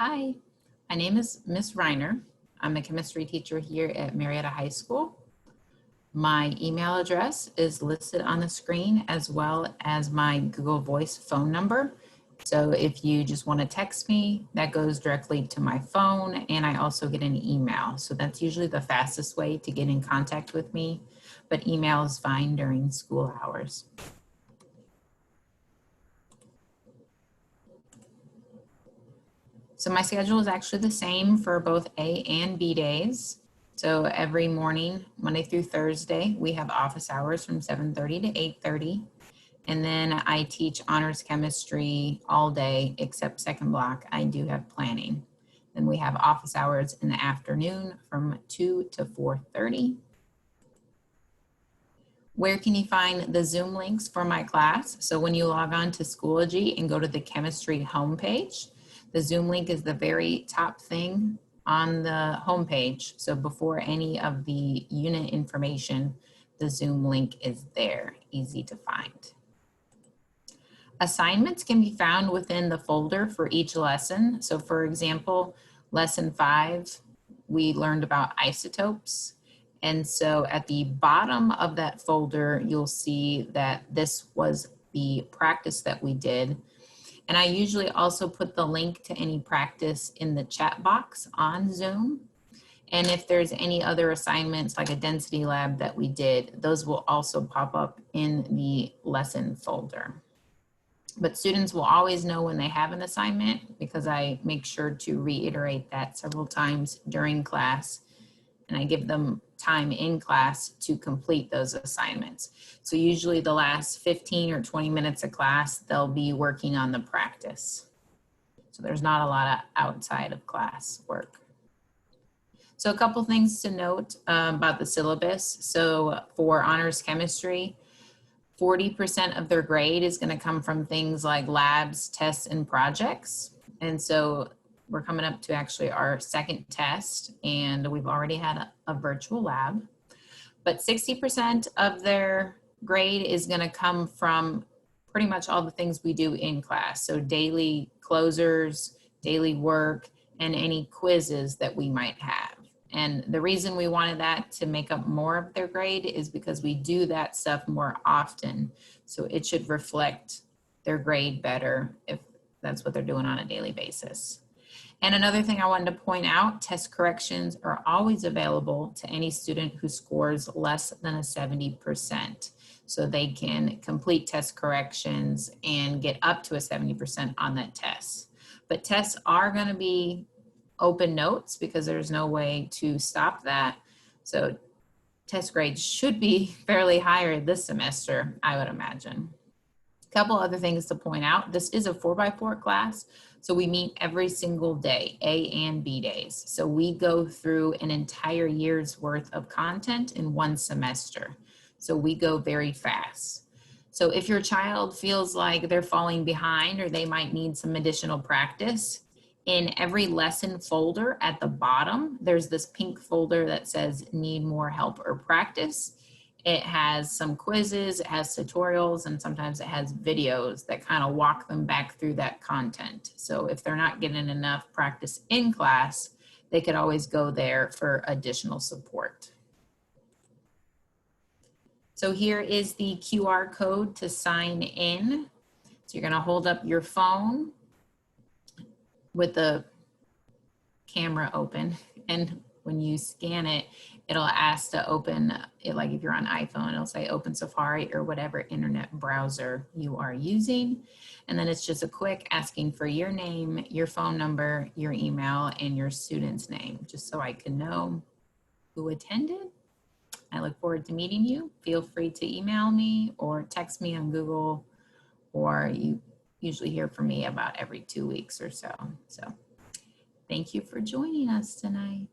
Hi, my name is Miss Riner. I'm a chemistry teacher here at Marietta High School. My email address is listed on the screen as well as my Google Voice phone number. So if you just want to text me, that goes directly to my phone, and I also get an email. So that's usually the fastest way to get in contact with me, but email is fine during school hours. So my schedule is actually the same for both A and B days. So every morning, Monday through Thursday, we have office hours from 7:30 to 8:30. And then I teach honors chemistry all day except second block. I do have planning. Then we have office hours in the afternoon from 2 to 4:30. Where can you find the Zoom links for my class? So when you log on to Schoology and go to the chemistry homepage, the Zoom link is the very top thing on the homepage. So before any of the unit information, the Zoom link is there, easy to find. Assignments can be found within the folder for each lesson. So for example, lesson 5, we learned about isotopes. And so at the bottom of that folder, you'll see that this was the practice that we did. And I usually also put the link to any practice in the chat box on Zoom. And if there's any other assignments like a density lab that we did, those will also pop up in the lesson folder. But students will always know when they have an assignment because I make sure to reiterate that several times during class, and I give them time in class to complete those assignments. So usually the last 15 or 20 minutes of class, they'll be working on the practice. So there's not a lot of outside of class work. So a couple things to note about the syllabus. So for honors chemistry, 40% of their grade is going to come from things like labs, tests, and projects. And so we're coming up to actually our second test, and we've already had a virtual lab. But 60% of their grade is going to come from pretty much all the things we do in class. So daily closers, daily work, and any quizzes that we might have. And the reason we wanted that to make up more of their grade is because we do that stuff more often. So it should reflect their grade better if that's what they're doing on a daily basis. And another thing I wanted to point out, test corrections are always available to any student who scores less than a 70%. So they can complete test corrections and get up to a 70% on that test. But tests are going to be open notes because there's no way to stop that. So test grades should be fairly higher this semester, I would imagine. A couple other things to point out. This is a 4x4 class, so we meet every single day, A and B days. So we go through an entire year's worth of content in one semester. So we go very fast. So if your child feels like they're falling behind or they might need some additional practice, in every lesson folder at the bottom, there's this pink folder that says need more help or practice. It has some quizzes, it has tutorials, and sometimes it has videos that kind of walk them back through that content. So if they're not getting enough practice in class, they could always go there for additional support. So here is the QR code to sign in. So you're gonna hold up your phone with the camera open, and when you scan it, it'll ask to open it. Like if you're on iPhone, it'll say open Safari or whatever internet browser you are using. And then it's just a quick asking for your name, your phone number, your email, and your student's name, just so I can know who attended. I look forward to meeting you. Feel free to email me or text me on Google, or you usually hear from me about every 2 weeks or so. So thank you for joining us tonight.